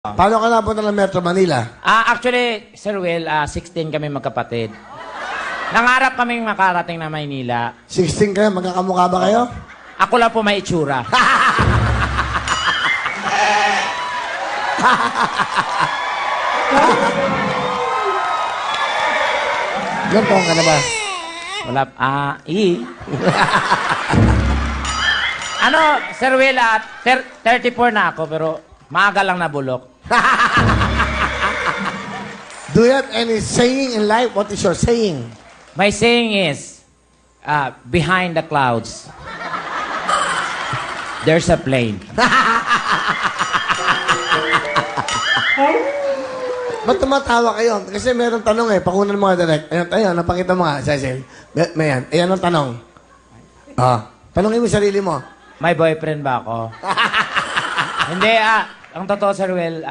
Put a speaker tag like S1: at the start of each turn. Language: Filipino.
S1: Paano ka napunta ng Metro Manila?
S2: Actually, Sir Will, 16 kami magkapatid. Nangarap kaming makarating na Maynila.
S1: 16 kayo? Magkakamukha ba kayo?
S2: Ako lang po may itsura.
S1: Ilan taon ka na ba?
S2: Wala, Ano, Sir Will, 34 na ako, pero maaga lang nabulok.
S1: Do you have any saying in life? What is your saying?
S2: My saying is, behind the clouds, there's a plane.
S1: Ba't tumatawa kayo? Kasi meron tanong eh. Pakunan mo nga direct. Ayun, napakita mo nga, Cecil. Mayan. Ayan ang tanong. Tanongin mo sarili mo.
S2: May boyfriend ba ako? Hindi, ang totoo, Sir Will,